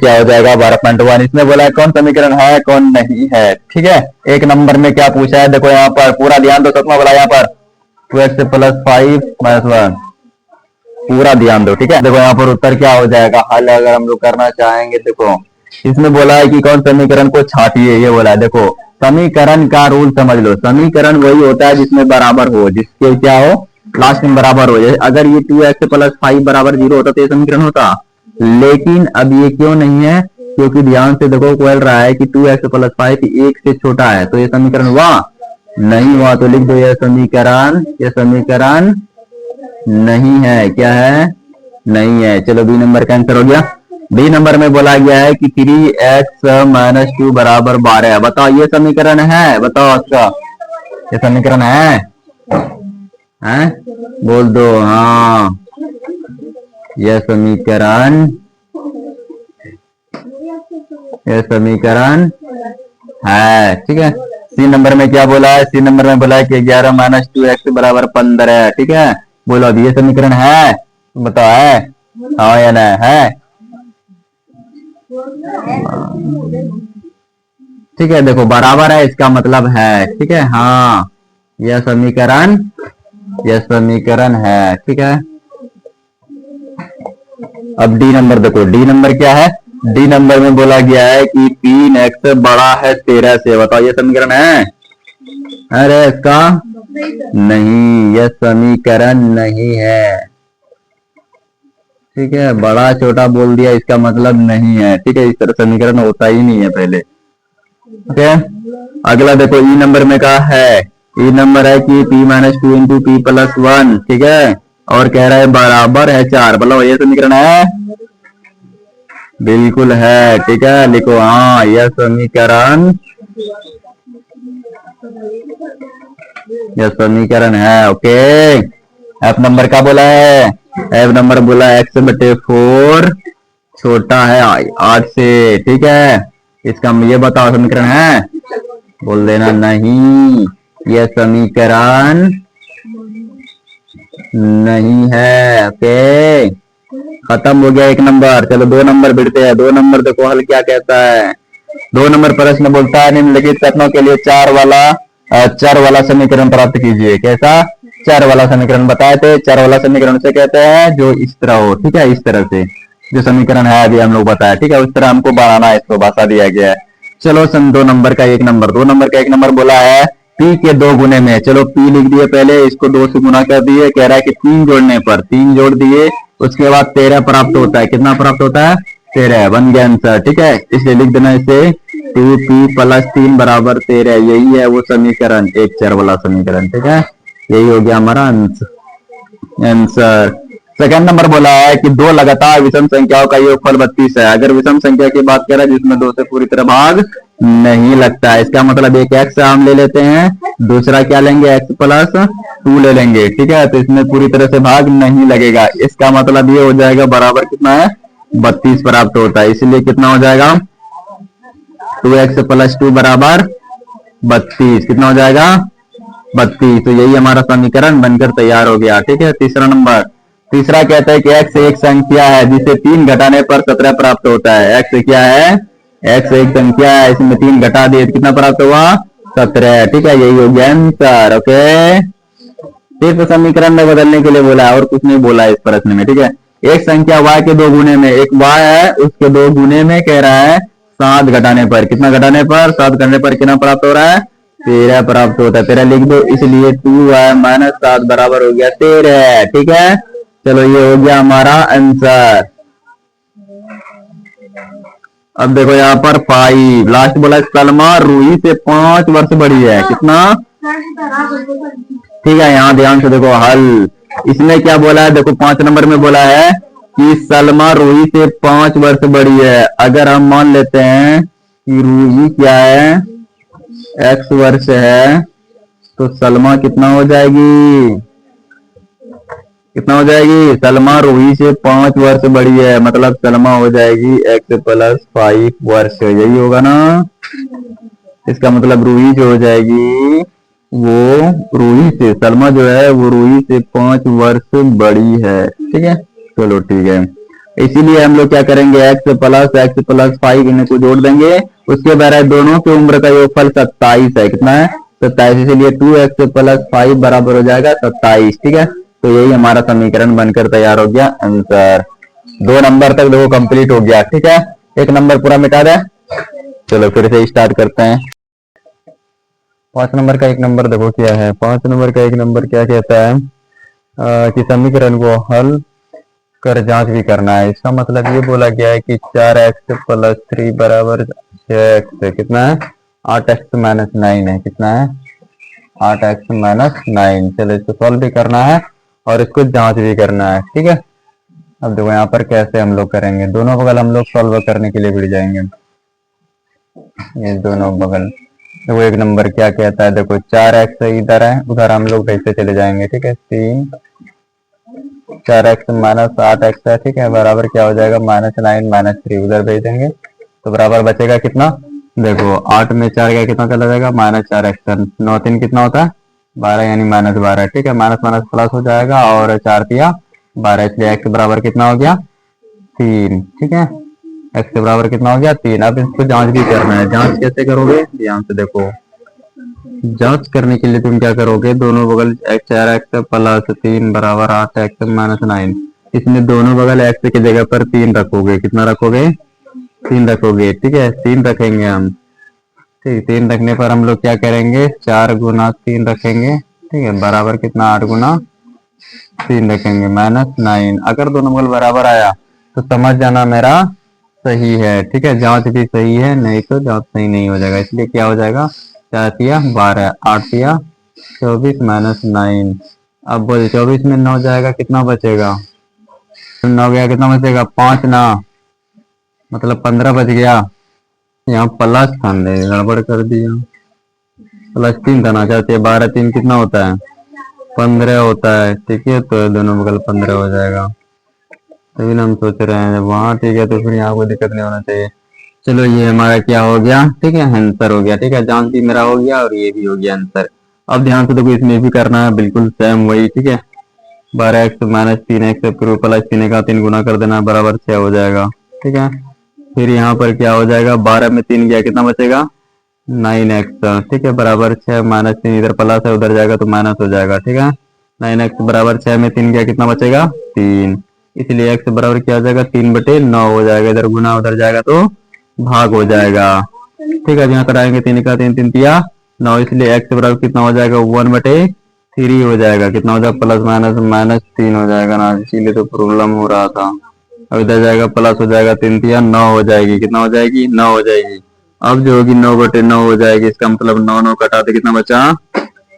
क्या हो जाएगा 12.1। इसमें बोला है कौन समीकरण है कौन नहीं है। ठीक है, एक नंबर में क्या पूछा है, देखो यहाँ पर पूरा ध्यान दो, सतमा बोला यहाँ पर 2x + 5 - 1, पूरा ध्यान दो। ठीक है, देखो यहाँ पर उत्तर क्या हो जाएगा, हल अगर हम लोग करना चाहेंगे। देखो इसमें बोला है कि कौन समीकरण को छाटिए, ये बोला है। देखो समीकरण का रूल समझ लो, समीकरण वही होता है जिसमें बराबर हो, जिसके क्या हो लास्ट में बराबर हो जाए। अगर ये 2x + 5 = 0 होता तो ये समीकरण होता, लेकिन अब ये क्यों नहीं है, क्योंकि ध्यान से देखो बोल रहा है कि 2x + 5 1 से छोटा है, तो ये समीकरण हुआ नहीं हुआ। तो लिख दो ये समीकरण नहीं है। क्या है, नहीं है। चलो बी नंबर का आंसर हो गया। बी नंबर में बोला गया है कि 3x - 2 = 12। बताओ ये समीकरण है, बताओ इसका, ये समीकरण है? बोल दो हाँ, यह समीकरण है। ठीक है, सी नंबर में क्या बोला है, सी नंबर में बोला है कि 11 - 2x = 15। ठीक है, बोलो अब ये समीकरण है, बताओ है हाँ या ना है? ठीक है, देखो बराबर है इसका मतलब है। ठीक है, हाँ यह समीकरण है। ठीक है, अब डी नंबर देखो, डी नंबर क्या है, डी नंबर में बोला गया है कि 3x बड़ा है 13 से। बताओ ये समीकरण है? अरे इसका नहीं, यह समीकरण नहीं है। ठीक है, बड़ा छोटा बोल दिया इसका मतलब नहीं है। ठीक है, इस तरह समीकरण होता ही नहीं है पहले। ओके, अगला देखो ई नंबर में कहा है, ई नंबर है कि p - 2 × p + 1। ठीक है, और कह रहा है बराबर है 4। बोलो ये समीकरण है? बिल्कुल है। ठीक है, लिखो हाँ यह समीकरण है। ओके, एफ नंबर का बोला है, एफ नंबर बोला x/4 छोटा है 8 से। ठीक है, इसका ये बताओ समीकरण है? बोल देना नहीं, यह समीकरण नहीं है। ओके, खत्म हो गया एक नंबर। चलो 2 नंबर बिड़ते हैं। 2 नंबर देखो हल क्या कहता है। 2 नंबर प्रश्न बोलता है निम्नलिखित कथनों के लिए चर वाला समीकरण प्राप्त कीजिए। कैसा चर वाला समीकरण बताए थे? चर वाला समीकरण से कहते हैं जो इस तरह हो। ठीक है, इस तरह से जो समीकरण है अभी हम लोग बताया। ठीक है, उस तरह हमको बनाना है, इसको भाषा दिया गया है। चलो सन 2 नंबर का 1 नंबर, 2 नंबर का 1 नंबर बोला है p के 2 गुने में। चलो p लिख दिए पहले, इसको 2 से गुना कर दिए। कह रहा है कि 3 जोड़ने पर 3 जोड़ दिए, उसके बाद 13 प्राप्त होता है। कितना प्राप्त होता है? 13। बन गया आंसर। ठीक है, इसलिए लिख देना इसे 2p + 3 = 13। यही है वो समीकरण, एक चर वाला समीकरण। ठीक है, यही हो गया हमारा आंसर। सेकंड नंबर बोला है कि 2 लगातार विषम संख्याओं का योगफल 32 है। अगर विषम संख्या की बात करें जिसमें 2 से पूरी तरह भाग नहीं लगता है, इसका मतलब एक x हम ले लेते हैं, दूसरा क्या लेंगे x + 2 ले लेंगे। ठीक है, तो इसमें पूरी तरह से भाग नहीं लगेगा। इसका मतलब ये हो जाएगा बराबर कितना है 32 प्राप्त होता है। इसलिए कितना हो जाएगा 2x + 2 = 32। कितना हो जाएगा 32। तो यही हमारा समीकरण बनकर तैयार हो गया। ठीक है, तीसरा नंबर, तीसरा कहता है कि x एक संख्या है जिसे 3 घटाने पर 17 प्राप्त होता है। x क्या है? x एक संख्या है, इसमें 3 घटा दिए कितना प्राप्त हुआ 17। ठीक है, यही हो गया आंसर। ओके, सिर्फ समीकरण में बदलने के लिए बोला है और कुछ नहीं बोला है इस प्रश्न में। ठीक है, एक संख्या y के 2 गुने में, एक y है उसके 2 गुने में कह रहा है 7 घटाने पर। कितना घटाने पर? 7 घटाने पर कितना प्राप्त हो रहा है? 13 प्राप्त होता है। 13 लिख दो, इसलिए 2y - 7 बराबर हो गया 13। ठीक है, चलो ये हो गया हमारा आंसर। अब देखो यहाँ पर 5 लास्ट बोला, सलमा रूही से 5 वर्ष बड़ी है। कितना? ठीक है, यहाँ ध्यान से देखो हल। इसमें क्या बोला है, देखो 5 नंबर में बोला है कि सलमा रूही से 5 वर्ष बड़ी है। अगर हम मान लेते हैं कि रूही क्या है x वर्ष है, तो सलमा कितना हो जाएगी? कितना हो जाएगी? सलमा रूही से 5 वर्ष बड़ी है, मतलब सलमा हो जाएगी x + 5 वर्ष। यही होगा ना? इसका मतलब रूही जो हो जाएगी वो रूही से, सलमा जो है वो रूही से 5 वर्ष बड़ी है। ठीक है, चलो ठीक है। इसीलिए हम लोग क्या करेंगे, एक्स प्लस 5 इनको जोड़ देंगे। उसके बाद दोनों की उम्र का योगफल 27 है। कितना है? 27। इसीलिए 2x प्लस 5 बराबर हो जाएगा 27। ठीक है, तो यही हमारा समीकरण बनकर तैयार हो गया आंसर। 2 नंबर तक देखो कंप्लीट हो गया। ठीक है, एक नंबर पूरा मिटा दे। चलो फिर से स्टार्ट करते हैं। 5 नंबर का एक नंबर देखो क्या है। 5 नंबर का एक नंबर क्या कहता है कि समीकरण को हल कर जांच भी करना है। इसका मतलब ये बोला गया है कि 4x प्लस 3 बराबर 6x। कितना है? 8x माइनस 9 है। कितना है? 8x minus 9। चलो इसको सॉल्व भी करना है और इसको जांच भी करना है। ठीक है, अब देखो यहाँ पर कैसे हम लोग करेंगे। दोनों बगल हम लोग सॉल्व करने के लिए भिड़ जाएंगे। ये दोनों बगल देखो एक नंबर क्या कहता है। देखो 4x इधर है, उधर हम लोग कैसे चले जाएंगे। ठीक है, 4x माइनस 8x है। ठीक है, बराबर क्या हो जाएगा? माइनस 9 माइनस 3 उधर भेज देंगे तो बराबर बचेगा कितना? देखो 8 में 4 का कितना चला जाएगा? Minus 4x। 9 3 कितना होता है? 12 यानी माइनस 12। ठीक है, माइनस माइनस प्लस हो जाएगा और 4 तिया 12, इसलिए x बराबर कितना हो गया? 3। ठीक है, x के बराबर कितना हो गया? 3। अब इसको जांच भी करना है। जांच कैसे करोगे? ध्यान से देखो। जांच करने के लिए तुम क्या करोगे? दोनों बगल 4x प्लस 3 बराबर 8x माइनस 9। इसमें दोनों बगल x की जगह पर 3 रखोगे। कितना रखोगे? 3 रखोगे। ठीक है, 3 रखेंगे हम। ठीक, 3 रखने पर हम लोग क्या करेंगे? 4 गुना 3 रखेंगे। ठीक है, बराबर कितना? 8 गुना 3 रखेंगे माइनस 9। अगर दोनों बगल बराबर आया तो समझ जाना मेरा सही है। ठीक है, जांच भी सही है, नहीं तो जांच सही नहीं हो जाएगा। इसलिए क्या हो जाएगा? 4 तिया 12, 8 तिया 24 माइनस 9। अब बोल 24 में 9 जाएगा, कितना बचेगा? 9 गया, कितना बचेगा? 5 ना, मतलब 15 बच गया। यहाँ प्लस था, गड़बड़ कर दिया। प्लस 3 था ना, चाहते 12 3 कितना होता है? 15 होता है। ठीक है, तो दोनों बगल 15 हो जाएगा। तभी हम सोच रहे हैं वहाँ। ठीक है, तो फिर यहाँ कोई दिक्कत नहीं होना चाहिए। चलो ये हमारा क्या हो गया? ठीक है, आंसर हो गया। ठीक है, जांच भी मेरा हो गया और ये भी हो गया आंसर। अब ध्यान से देखो, इसमें भी करना है बिल्कुल सेम वही। ठीक है, 12x माइनस 3x प्लस 3 का 3 गुना कर देना बराबर 6 हो जाएगा। ठीक है, फिर यहाँ पर क्या हो जाएगा? 12 में 3 गया, कितना बचेगा? 9x। ठीक है, बराबर 6 माइनस 3, इधर प्लस है उधर जाएगा तो माइनस हो जाएगा। ठीक है, 9x बराबर 6 में 3 गया, कितना बचेगा? 3। इसलिए x बराबर क्या हो जाएगा? 3/9 हो जाएगा। इधर गुना उधर जाएगा तो भाग हो जाएगा। ठीक है, यहाँ कराएंगे 3 का 3 3 तिया 9, इसलिए x बराबर कितना हो जाएगा? 1/3 हो जाएगा। कितना हो जाएगा? प्लस माइनस माइनस 3 हो जाएगा ना, इसीलिए तो प्रॉब्लम हो रहा था। अब इधर जाएगा प्लस हो जाएगा, 3 तिया 9 हो जाएगी। कितना हो जाएगी? 9 हो जाएगी। अब जो होगी 9/9 हो जाएगी। इसका मतलब 9 9 कटा तो कितना बचा?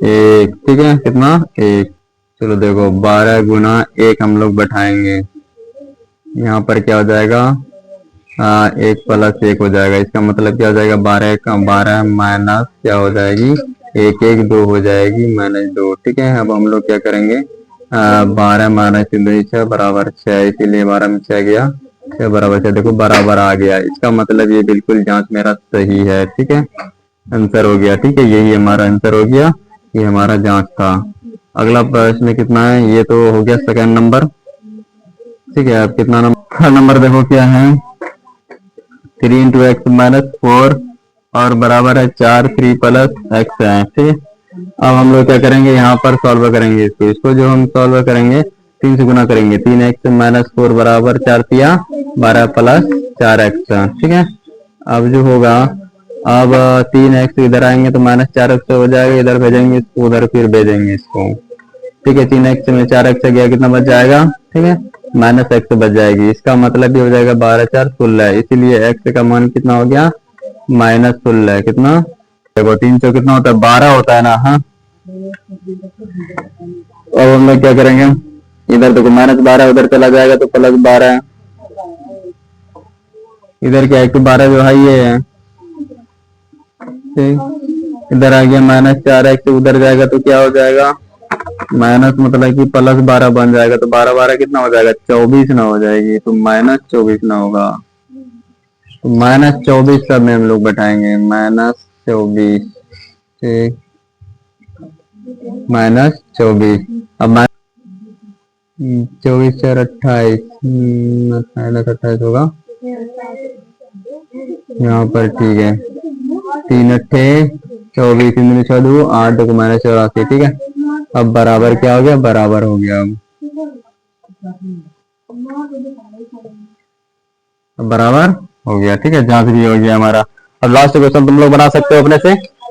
1। ठीक है, कितना? 1। चलो देखो 12 गुना 1 हम लोग बैठाएंगे। यहाँ पर क्या हो जाएगा? 1 प्लस 1 हो जाएगा। इसका मतलब क्या हो जाएगा? 12 का 12 माइनस क्या हो जाएगी? 1 1 2 हो जाएगी माइनस 2। ठीक है, अब हम लोग क्या करेंगे? 12 माइनस 2 6 बराबर 6, इसीलिए 12 में 6 गया, 6 बराबर 6। देखो बराबर आ गया। इसका मतलब ये बिल्कुल जांच मेरा सही है। ठीक है, आंसर हो गया। ठीक है, यही हमारा आंसर हो गया। ये हमारा जांच था। अगला प्रश्न कितना है? ये तो हो गया सेकंड नंबर। ठीक है, अब कितना नंबर देखो क्या है? 3 इंटू एक्स माइनस 4 और बराबर है 4 3 प्लस एक्स है। ठीक है, अब हम लोग क्या करेंगे? यहाँ पर सॉल्व करेंगे इसको जो हम सॉल्व करेंगे 3 से गुना करेंगे। 3x माइनस 4 बराबर 4 तिया 12 प्लस 4x। ठीक है, अब जो होगा, अब 3x इधर आएंगे तो माइनस 4x हो जाएगा, इधर भेजेंगे इसको, उधर फिर भेजेंगे इसको। ठीक है, 3x में 4x गया, कितना बच जाएगा? ठीक है, माइनस x बच जाएगी। इसका मतलब ये हो जाएगा 12 4 16, इसीलिए x का मान कितना हो गया? माइनस 16। कितना? देखो 3 से कितना होता है? 12 होता है ना। हाँ, अब हम लोग क्या करेंगे? इधर देखो माइनस 12 उधर चला जाएगा तो प्लस 12। इधर क्या है कि 12 जो है ये है। ठीक, इधर आ गया माइनस 4x, उधर जाएगा तो क्या हो जाएगा? माइनस मतलब कि प्लस 12 बन जाएगा तो 12 12 कितना हो जाएगा? 24 ना हो जाएगी, तो माइनस 24 ना होगा। तो माइनस 24 सब में हम लोग बैठाएंगे, माइनस 24। ठीक, माइनस 24। अब 24 4 28, 28 होगा यहाँ पर। ठीक है, 3 अट्ठे 24, 3 14, 8 को -84। ठीक है, अब बराबर क्या हो गया, बराबर हो गया। अब बराबर हो गया। ठीक है, जांच भी हो गया हमारा। अब लास्ट क्वेश्चन तुम लोग बना सकते हो अपने से।